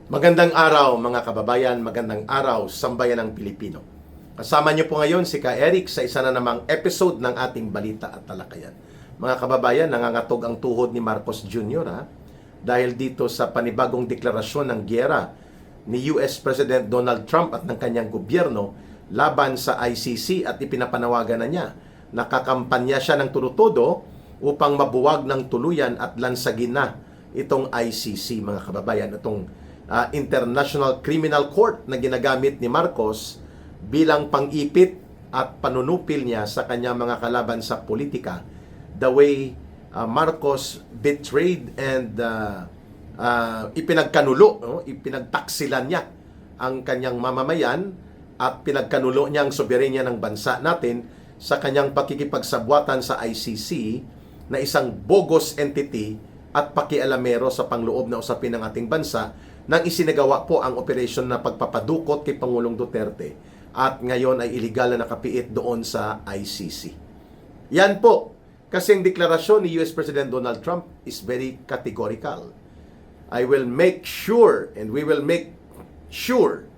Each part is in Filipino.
Magandang araw mga kababayan, magandang araw sambayan ng Pilipino. Kasama niyo po ngayon si Ka Eric sa isa na namang episode ng ating Balita at Talakayan. Mga kababayan, nangangatog ang tuhod ni Marcos Jr. Dahil dito sa panibagong deklarasyon ng giyera ni US President Donald Trump at ng kanyang gobyerno laban sa ICC at ipinapanawagan na niya. Nakakampanya siya ng turutodo upang mabuwag ng tuluyan at lansagin na itong ICC, mga kababayan, itong International Criminal Court na ginagamit ni Marcos bilang pang-ipit at panunupil niya sa kanyang mga kalaban sa politika. The way Marcos betrayed and ipinagkanulo, ipinagtaksilan niya ang kanyang mamamayan at pinagkanulo niya ang soberenya ng bansa natin sa kanyang pakikipagsabwatan sa ICC na isang bogus entity at pakialamero sa pangloob na usapin ng ating bansa nang isinagawa po ang operasyon na pagpapadukot kay Pangulong Duterte at ngayon ay iligal na nakapiit doon sa ICC. Yan po, kasi ang deklarasyon ni US President Donald Trump is very categorical. I will make sure and we will make sure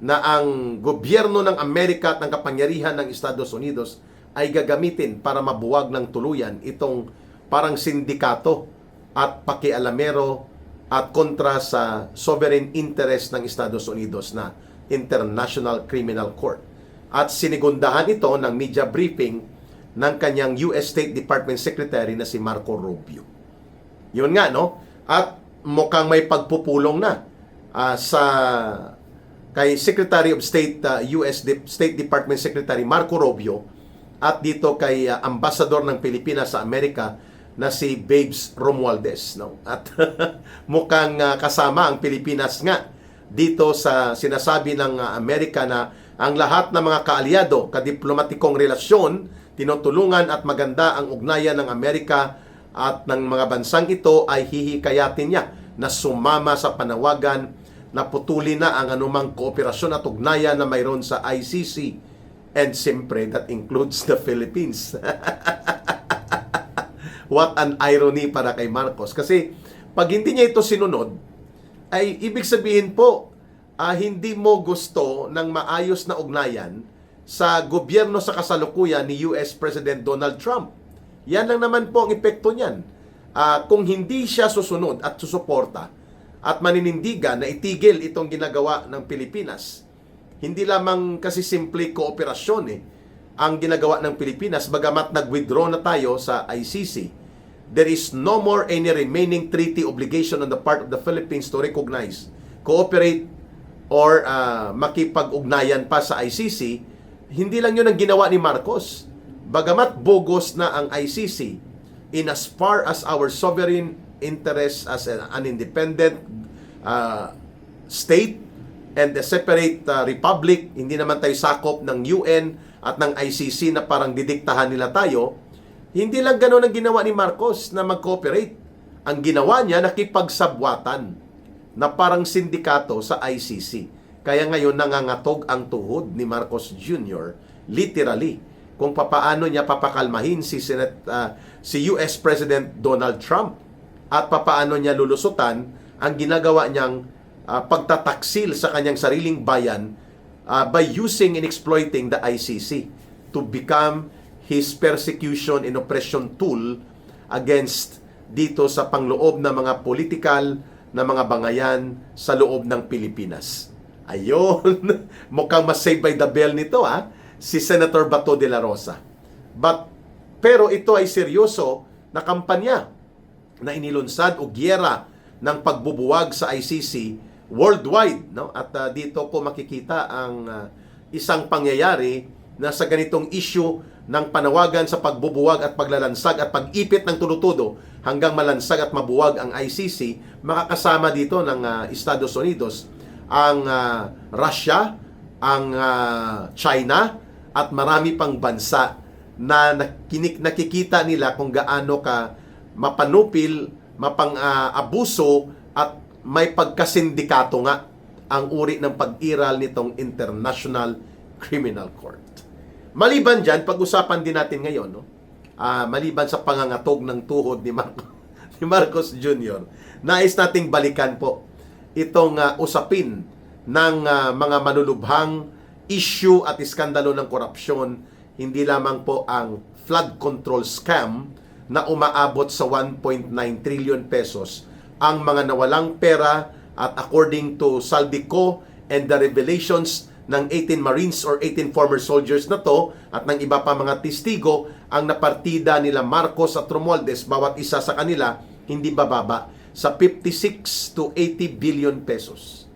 na ang gobyerno ng Amerika at ng kapangyarihan ng Estados Unidos ay gagamitin para mabuwag ng tuluyan itong parang sindikato at pakialamero at kontra sa sovereign interest ng Estados Unidos na International Criminal Court. At sinigundahan ito ng media briefing ng kanyang US State Department Secretary na si Marco Rubio. Yun nga, no? At mukhang may pagpupulong na sa kay Secretary of State, State Department Secretary Marco Rubio at dito kay Ambassador ng Pilipinas sa Amerika na si Babes Romualdez, no? At mukhang kasama ang Pilipinas nga dito sa sinasabi ng Amerika na ang lahat ng mga kaalyado, kadiplomatikong relasyon, tinutulungan at maganda ang ugnayan ng Amerika at ng mga bansang ito ay hihikayatin niya na sumama sa panawagan na putulin na ang anumang kooperasyon at ugnayan na mayroon sa ICC. And siyempre, that includes the Philippines. What an irony para kay Marcos. Kasi pag hindi niya ito sinunod, ay ibig sabihin po, hindi mo gusto ng maayos na ugnayan sa gobyerno sa kasalukuyan ni US President Donald Trump. Yan lang naman po ang epekto niyan. Kung hindi siya susunod at susuporta at maninindigan na itigil itong ginagawa ng Pilipinas, hindi lamang kasi simple kooperasyon ang ginagawa ng Pilipinas, bagamat nag-withdraw na tayo sa ICC, there is no more any remaining treaty obligation on the part of the Philippines to recognize, cooperate, or makipag-ugnayan pa sa ICC. Hindi lang yun ang ginawa ni Marcos. Bagamat bogus na ang ICC, in as far as our sovereign interest as an independent state and a separate republic, hindi naman tayo sakop ng UN at ng ICC na parang didiktahan nila tayo, hindi lang gano'n ang ginawa ni Marcos na mag-cooperate. Ang ginawa niya, nakipagsabwatan na parang sindikato sa ICC. Kaya ngayon nangangatog ang tuhod ni Marcos Jr. literally kung papaano niya papakalmahin si US President Donald Trump at papaano niya lulusutan ang ginagawa niyang pagtataksil sa kanyang sariling bayan by using and exploiting the ICC to become his persecution and oppression tool against dito sa pangloob ng mga politikal na mga bangayan sa loob ng Pilipinas. Ayun, mukhang mas saved by the bell nito si Senator Bato de la Rosa. Pero ito ay seryoso na kampanya na inilunsad o giyera ng pagbubuwag sa ICC worldwide, no? At dito po makikita ang isang pangyayari na sa ganitong issue ng panawagan sa pagbubuwag at paglalansag at pag-ipit ng tulutudo hanggang malansag at mabuwag ang ICC, makakasama dito ng Estados Unidos ang Russia, ang China at marami pang bansa na nakikita nila kung gaano ka mapanupil, mapang-abuso at may pagkasindikato nga ang uri ng pag-iral nitong International Criminal Court. Maliban dyan, pag-usapan din natin ngayon, maliban sa pangangatog ng tuhod ni Marcos Jr., nais nating balikan po itong usapin ng mga manlulubhang issue at iskandalo ng korupsyon, hindi lamang po ang flood control scam na umaabot sa 1.9 trillion pesos ang mga nawalang pera, at according to Saldico and the revelations ng 18 Marines or 18 former soldiers na to at ng iba pa mga testigo, ang napartida nila Marcos at Romualdez, bawat isa sa kanila, hindi bababa sa 56 to 80 billion pesos.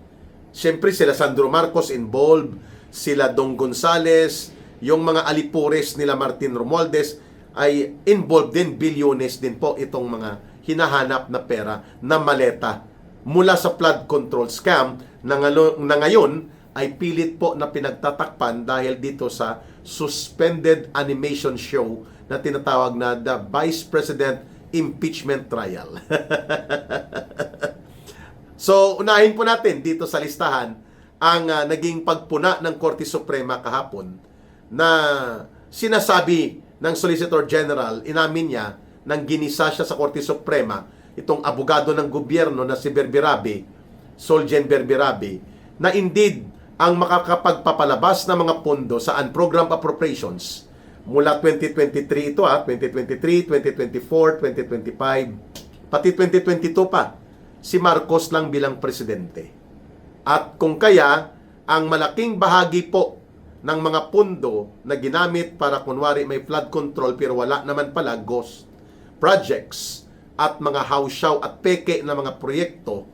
Siyempre sila Sandro Marcos involved, sila Dong Gonzales, yung mga alipores nila Martin Romualdez ay involved din, bilyones din po itong mga hinahanap na pera na maleta mula sa flood control scam na ngayon ay pilit po na pinagtatakpan dahil dito sa suspended animation show na tinatawag na The Vice President Impeachment Trial. So, unahin po natin dito sa listahan ang naging pagpuna ng Korte Suprema kahapon na sinasabi ng Solicitor General, inamin niya nang ginisa siya sa Korte Suprema, itong abogado ng gobyerno na si Berberabe, Solgen Berberabe, na indeed ang makakapagpapalabas ng mga pondo sa unprogrammed appropriations mula 2023 ito 2023, 2024, 2025, pati 2022 pa, si Marcos lang bilang presidente. At kung kaya, ang malaking bahagi po ng mga pondo na ginamit para kunwari may flood control pero wala naman pala, ghost projects at mga hausyaw at peke na mga proyekto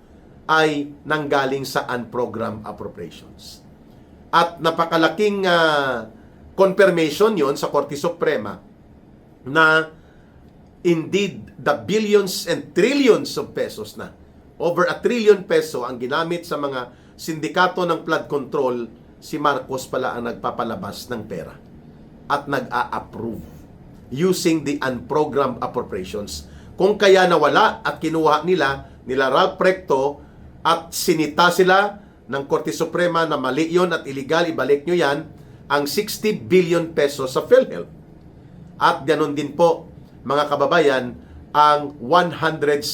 ay nanggaling sa unprogrammed appropriations. At napakalaking confirmation yon sa Korte Suprema na indeed the billions and trillions of pesos na, over 1 trillion peso ang ginamit sa mga sindikato ng flood control, si Marcos pala ang nagpapalabas ng pera at nag-a-approve using the unprogrammed appropriations. Kung kaya nawala at kinuha nila Ralph Recto at sinita sila ng Korte Suprema na mali yun at illegal, ibalik nyo yan, ang 60 billion pesos sa PhilHealth. At ganoon din po, mga kababayan, ang 117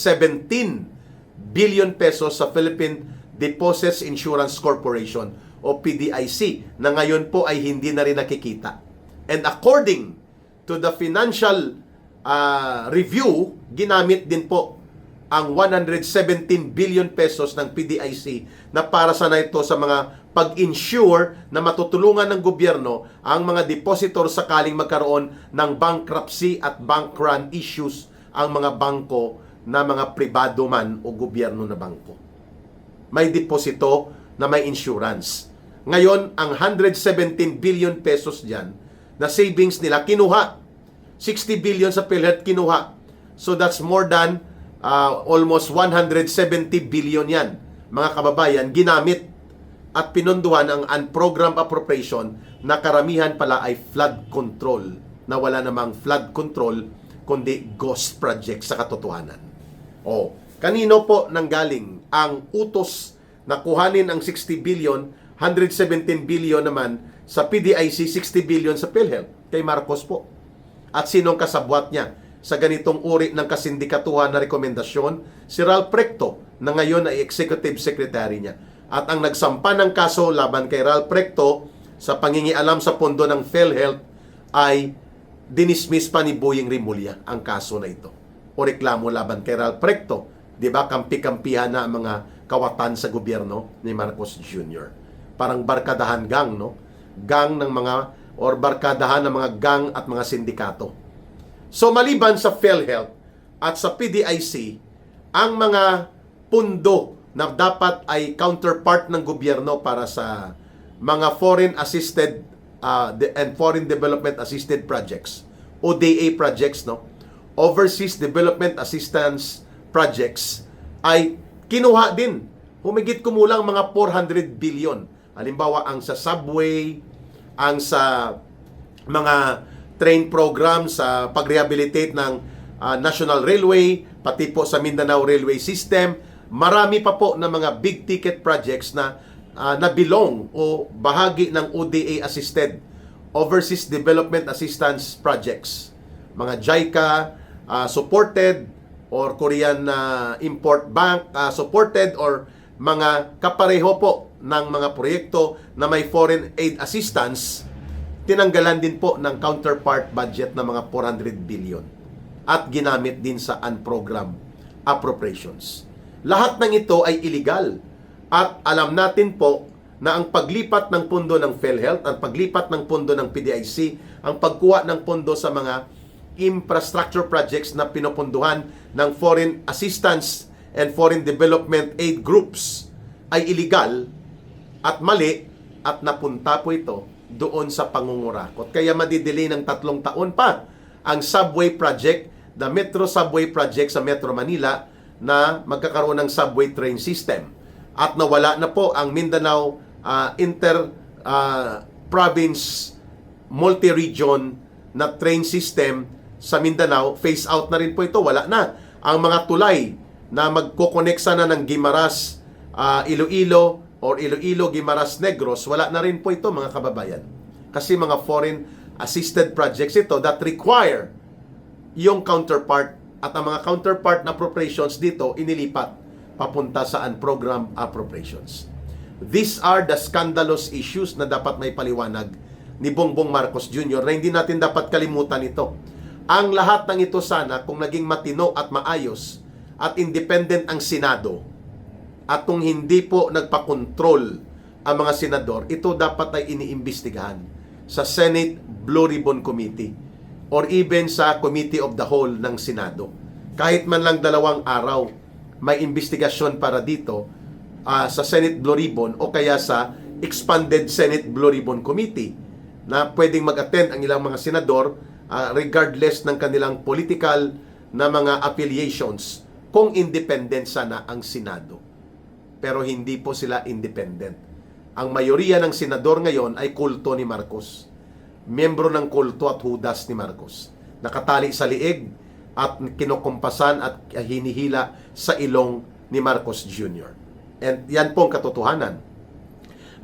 billion pesos sa Philippine Deposits Insurance Corporation o PDIC na ngayon po ay hindi na rin nakikita. And according to the financial review, ginamit din po ang 117 billion pesos ng PDIC na para sana ito sa mga pag-insure na matutulungan ng gobyerno ang mga depositor sakaling magkaroon ng bankruptcy at bank run issues ang mga bangko na mga pribado man o gobyerno na bangko. May deposito na may insurance. Ngayon, ang 117 billion pesos dyan na savings nila, kinuha. 60 billion sa PhilHealth kinuha. So that's more than almost 170 billion yan. Mga kababayan, ginamit at pinondohan ang unprogrammed appropriation na karamihan pala ay flood control, na wala namang flood control kundi ghost project sa katotohanan. Kanino po nanggaling ang utos na kuhanin ang 60 billion, 117 billion naman sa PDIC, 60 billion sa PhilHealth? Kay Marcos po. At sinong kasabwat niya sa ganitong uri ng kasindikatuhan na rekomendasyon? Si Ralph Recto, na ngayon ay executive secretary niya. At ang nagsampa ng kaso laban kay Ralph Recto sa pangingialam sa pondo ng PhilHealth ay dinismiss pa ni Boying Rimulya ang kaso na ito. O reklamo laban kay Ralph Recto. Diba, kampi-kampihan na ang mga kawatan sa gobyerno ni Marcos Jr. Parang barkadahan gang, no? Gang ng mga or barkadahan ng mga gang at mga sindikato. So maliban sa PhilHealth at sa PDIC, ang mga pundo na dapat ay counterpart ng gobyerno para sa mga foreign assisted and foreign development assisted projects, ODA projects, no? Overseas Development Assistance projects, ay kinuha din. Humigit kumulang mga 400 billion. Halimbawa, ang sa subway, ang sa mga train program sa pag-rehabilitate ng National Railway, pati po sa Mindanao Railway System. Marami pa po na mga big ticket projects na nabilong o bahagi ng ODA assisted, Overseas Development Assistance projects. Mga JICA supported or Korean Import Bank supported or mga kapareho po ng mga proyekto na may foreign aid assistance, tinanggalan din po ng counterpart budget na mga 400 billion at ginamit din sa unprogrammed appropriations. Lahat ng ito ay illegal at alam natin po na ang paglipat ng pondo ng PhilHealth, ang paglipat ng pondo ng PDIC, ang pagkuha ng pondo sa mga infrastructure projects na pinopondohan ng foreign assistance and foreign development aid groups ay illegal at mali at napunta po ito doon sa pangungurakot. Kaya madidelay ng 3 taon pa ang subway project, the Metro Subway Project sa Metro Manila na magkakaroon ng subway train system. At nawala na po ang Mindanao province multi-region na train system sa Mindanao. Phase out na rin po ito, wala na. Ang mga tulay na magkokoneksa na ng Guimaras, Iloilo, or Iloilo, Guimaras, Negros, wala na rin po ito mga kababayan. Kasi mga foreign assisted projects ito that require yung counterpart at ang mga counterpart na appropriations dito inilipat papunta sa unprogrammed appropriations. These are the scandalous issues na dapat may paliwanag ni Bongbong Marcos Jr. na hindi natin dapat kalimutan ito. Ang lahat ng ito sana kung naging matino at maayos at independent ang Senado at kung hindi po nagpakontrol ang mga senador, ito dapat ay iniimbestigahan sa Senate Blue Ribbon Committee or even sa Committee of the Whole ng Senado. Kahit man lang 2 araw, may investigasyon para dito sa Senate Blue Ribbon o kaya sa Expanded Senate Blue Ribbon Committee na pwedeng mag-attend ang ilang mga senador regardless ng kanilang political na mga affiliations kung independent sana ang Senado. Pero hindi po sila independent. Ang mayoriya ng senador ngayon ay kulto ni Marcos. Miyembro ng kulto at hudas ni Marcos. Nakatali sa liig at kinukumpasan at hinihila sa ilong ni Marcos Jr. And yan po ang katotohanan.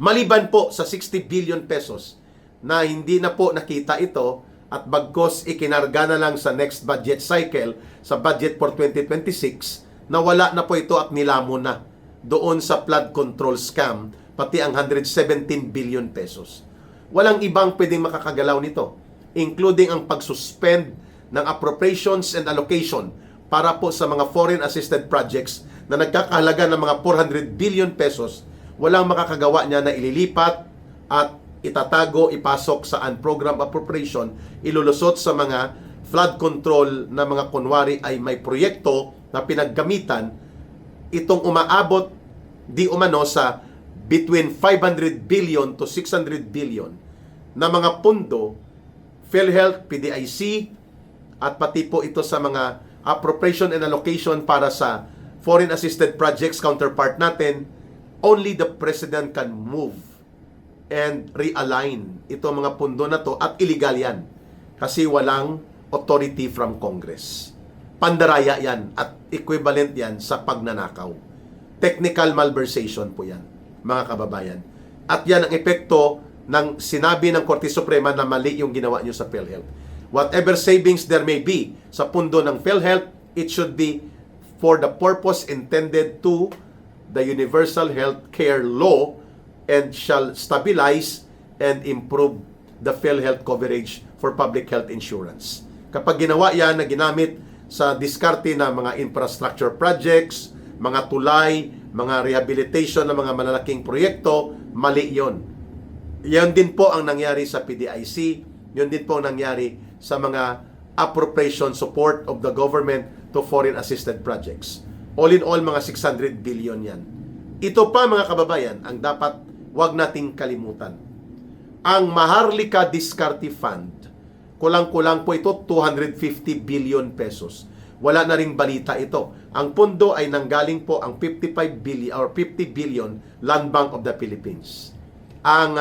Maliban po sa 60 billion pesos na hindi na po nakita ito at bagkos ikinarga na lang sa next budget cycle, sa budget for 2026, na wala na po ito at nilamon na doon sa flood control scam, pati ang 117 billion pesos. Walang ibang pwedeng makakagalaw nito, including ang pagsuspend ng appropriations and allocation para po sa mga foreign assisted projects na nagkakahalaga ng mga 400 billion pesos. Walang makakagawa niya na ililipat at itatago, ipasok sa unprogrammed appropriation, ilulusot sa mga flood control na mga kunwari ay may proyekto na pinaggamitan, itong umaabot di umano sa between 500 billion to 600 billion na mga pundo, PhilHealth, PDIC, at pati po ito sa mga appropriation and allocation para sa foreign assisted projects counterpart natin, only the President can move and realign itong mga pundo na to at illegal yan kasi walang authority from Congress. Pandaraya yan at equivalent yan sa pagnanakaw. Technical malversation po yan, mga kababayan. At yan ang epekto ng sinabi ng Korte Suprema na mali yung ginawa nyo sa PhilHealth. Whatever savings there may be sa pundo ng PhilHealth, it should be for the purpose intended to the Universal Health Care Law and shall stabilize and improve the PhilHealth coverage for public health insurance. Kapag ginawa yan na ginamit sa diskarte ng mga infrastructure projects, mga tulay, mga rehabilitation ng mga malalaking proyekto, mali yon. Yan din po ang nangyari sa PDIC, yun din po ang nangyari sa mga appropriation support of the government to foreign assisted projects. All in all, mga 600 billion yan. Ito pa mga kababayan, ang dapat wag nating kalimutan. Ang Maharlika Diskarte Fund, kulang-kulang po ito 250 billion pesos. Wala na ring balita ito. Ang pondo ay nanggaling po ang 55 billion or 50 billion Land Bank of the Philippines. Ang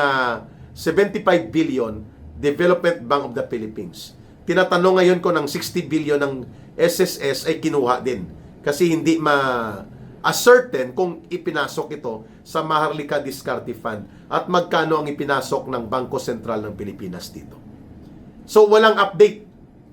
75 billion Development Bank of the Philippines. Tinatanong ngayon ko ng 60 billion ng SSS ay kinuha din kasi hindi ma-ascertain kung ipinasok ito sa Maharlika Diskarte Fund at magkano ang ipinasok ng Bangko Sentral ng Pilipinas dito. So walang update,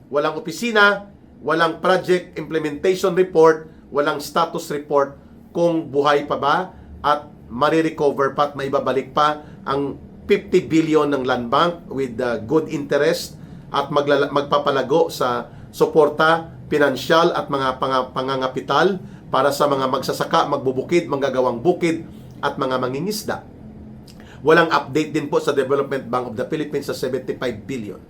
walang opisina, walang project implementation report, walang status report kung buhay pa ba at marirecover pa at maibabalik pa ang 50 billion ng Land Bank with good interest at magpapalago sa suporta, pinansyal at mga pangangapital para sa mga magsasaka, magbubukid, manggagawang bukid at mga mangingisda. Walang update din po sa Development Bank of the Philippines sa 75 billion.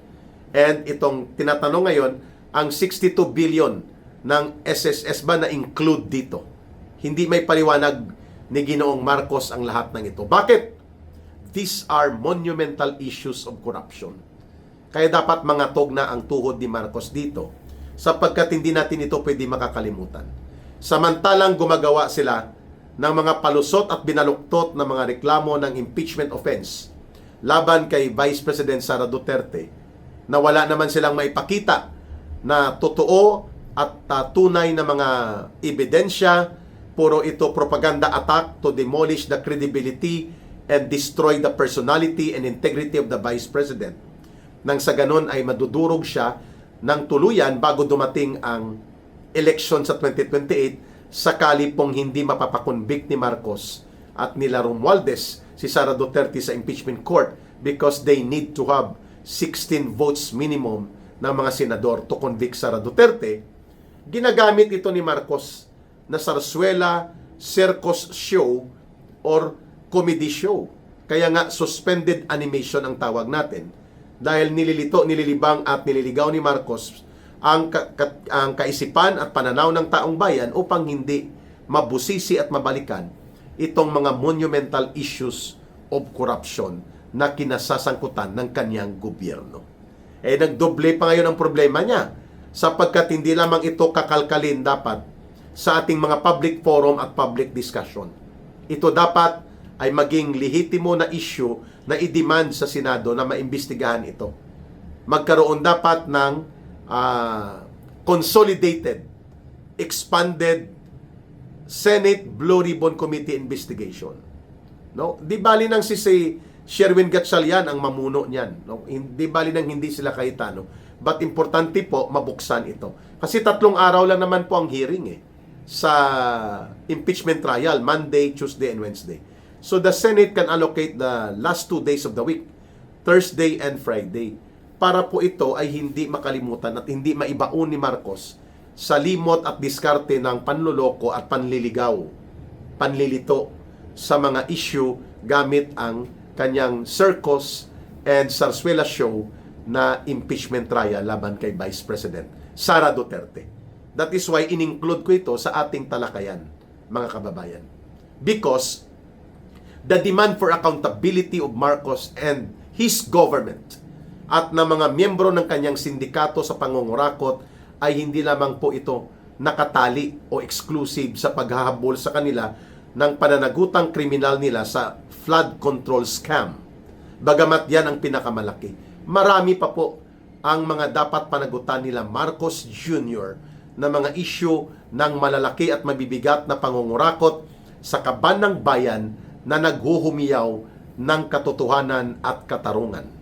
And itong tinatanong ngayon, ang 62 billion ng SSS ba na include dito? Hindi may paliwanag ni Ginoong Marcos ang lahat ng ito. Bakit? These are monumental issues of corruption. Kaya dapat mangatog na ang tuhod ni Marcos dito sapagkat hindi natin ito pwede makakalimutan. Samantalang gumagawa sila ng mga palusot at binaluktot na mga reklamo ng impeachment offense laban kay Vice President Sara Duterte na wala naman silang maipakita na totoo at tunay na mga ebidensya, puro ito propaganda attack to demolish the credibility and destroy the personality and integrity of the Vice President. Nang sa ganon ay madudurog siya ng tuluyan bago dumating ang election sa 2028 sakali pong hindi mapapakonvict ni Marcos at nila Romualdez si Sara Duterte sa impeachment court because they need to have 16 votes minimum ng mga senador to convict Sara Duterte. Ginagamit ito ni Marcos na sarsuela, circus show or comedy show. Kaya nga suspended animation ang tawag natin dahil nililibang at nililigaw ni Marcos ang kaisipan at pananaw ng taong bayan upang hindi mabusisi at mabalikan itong mga monumental issues of corruption na kinasasangkutan ng kanyang gobyerno. Nagdoble pa ngayon ang problema niya sapagkat hindi lamang ito kakalkalin dapat sa ating mga public forum at public discussion. Ito dapat ay maging lehitimo na issue na i-demand sa Senado na maimbestigahan ito. Magkaroon dapat ng consolidated, expanded Senate Blue Ribbon Committee investigation. No? Di bali nang si Sherwin Gatchalian ang mamuno niyan. No? Di bali nang hindi sila kahitano. But importante po, mabuksan ito. Kasi 3 araw lang naman po ang hearing sa impeachment trial, Monday, Tuesday, and Wednesday. So the Senate can allocate the last 2 days of the week, Thursday and Friday, para po ito ay hindi makalimutan at hindi maibaon ni Marcos sa limot at diskarte ng panluloko at panliligaw, panlilito sa mga issue gamit ang kanyang circus and sarsuela show na impeachment trial laban kay Vice President Sara Duterte. That is why in-include ko ito sa ating talakayan, mga kababayan. Because the demand for accountability of Marcos and his government at na mga miyembro ng kanyang sindikato sa pangungurakot ay hindi lamang po ito nakatali o exclusive sa paghahabol sa kanila ng pananagutang kriminal nila sa flood control scam. Bagamat yan ang pinakamalaki. Marami pa po ang mga dapat panagutan nila Marcos Jr. na mga issue ng malalaki at mabibigat na pangungurakot sa kaban ng bayan na naghuhumiyaw ng katotohanan at katarungan.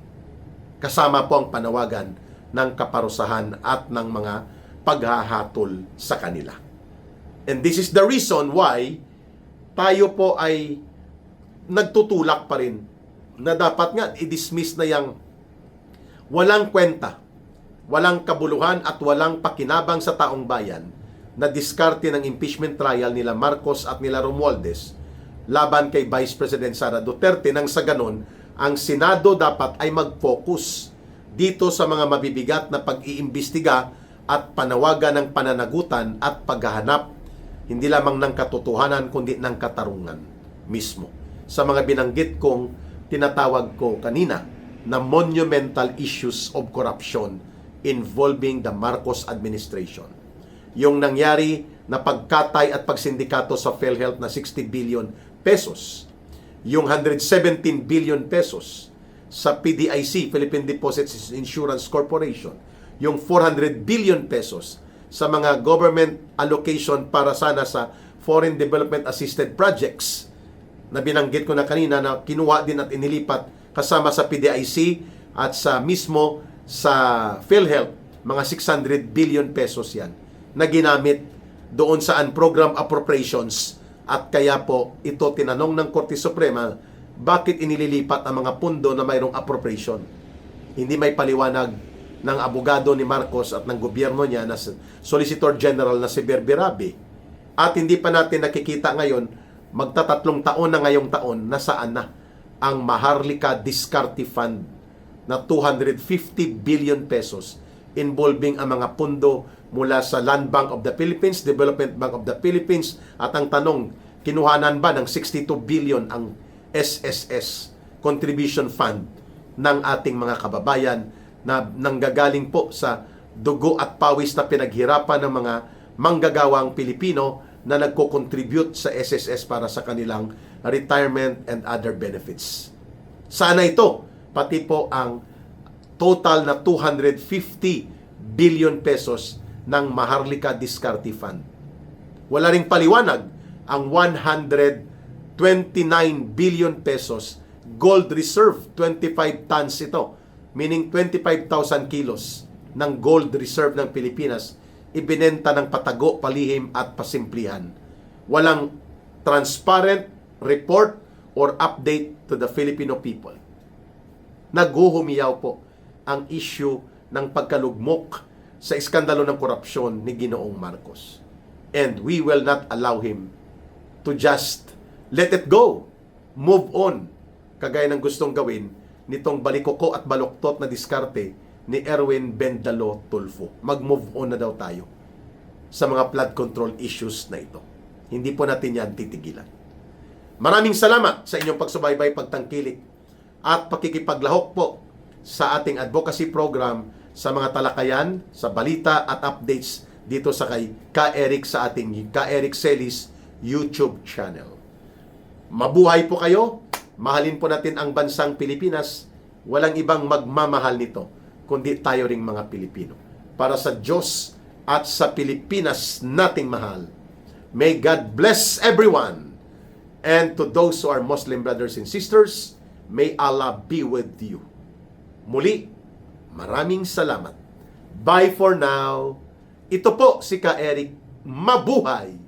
Kasama po ang panawagan ng kaparusahan at ng mga paghahatol sa kanila. And this is the reason why tayo po ay nagtutulak pa rin na dapat nga i-dismiss na yang walang kwenta, walang kabuluhan at walang pakinabang sa taong bayan na diskarte ng impeachment trial nila Marcos at nila Romualdez laban kay Vice President Sara Duterte. Nang sa ganon, ang Senado dapat ay mag-focus dito sa mga mabibigat na pag-iimbestiga at panawagan ng pananagutan at paghahanap hindi lamang ng katotohanan kundi ng katarungan mismo sa mga binanggit kong tinatawag ko kanina na monumental issues of corruption involving the Marcos administration. Yung nangyari na pagkatay at pagsindikato sa PhilHealth na 60 billion pesos, yung 117 billion pesos sa PDIC, Philippine Deposits Insurance Corporation, yung 400 billion pesos sa mga government allocation para sana sa foreign development assisted projects na binanggit ko na kanina na kinuha din at inilipat kasama sa PDIC at sa mismo sa PhilHealth, mga 600 billion pesos yan na ginamit doon sa unprogrammed appropriations At kaya po, ito tinanong ng Korte Suprema, bakit inililipat ang mga pundo na mayroong appropriation? Hindi may paliwanag ng abogado ni Marcos at ng gobyerno niya na Solicitor General na si Berberabi. At hindi pa natin nakikita ngayon, magtatatlong taon na ngayong taon, nasaan na ang Maharlika Diskarte Fund na 250 billion pesos involving ang mga pundo mula sa Land Bank of the Philippines, Development Bank of the Philippines, at ang tanong, kinuhanan ba ng 62 billion ang SSS Contribution Fund ng ating mga kababayan na nanggagaling po sa dugo at pawis na pinaghirapan ng mga manggagawang Pilipino na nagko-contribute sa SSS para sa kanilang retirement and other benefits. Sana ito, pati po ang total na 250 billion pesos ng Maharlika Diskarte Fund. Wala ring paliwanag ang 129 billion pesos gold reserve, 25 tons ito, meaning 25,000 kilos ng gold reserve ng Pilipinas, ibinenta ng patago, palihim at pasimplihan. Walang transparent report or update to the Filipino people. Naghuhumiyaw po ang issue ng pagkalugmok sa iskandalo ng korupsyon ni Ginoong Marcos. And we will not allow him to just let it go, move on, kagaya ng gustong gawin nitong balikoko at baluktot na diskarte ni Erwin Bendalo Tulfo. Mag-move on na daw tayo sa mga flood control issues na ito. Hindi po natin yan titigilan. Maraming salamat sa inyong pagsubaybay, pagtangkilik at pakikipaglahok po sa ating advocacy program sa mga talakayan, sa balita at updates dito sa kay Ka-Eric sa ating Ka-Eric Celis YouTube channel. Mabuhay po kayo. Mahalin po natin ang bansang Pilipinas. Walang ibang magmamahal nito kundi tayo ring mga Pilipino. Para sa Diyos at sa Pilipinas nating mahal. May God bless everyone. And to those who are Muslim brothers and sisters, may Allah be with you. Muli, maraming salamat. Bye for now. Ito po si Ka-Eric. Mabuhay!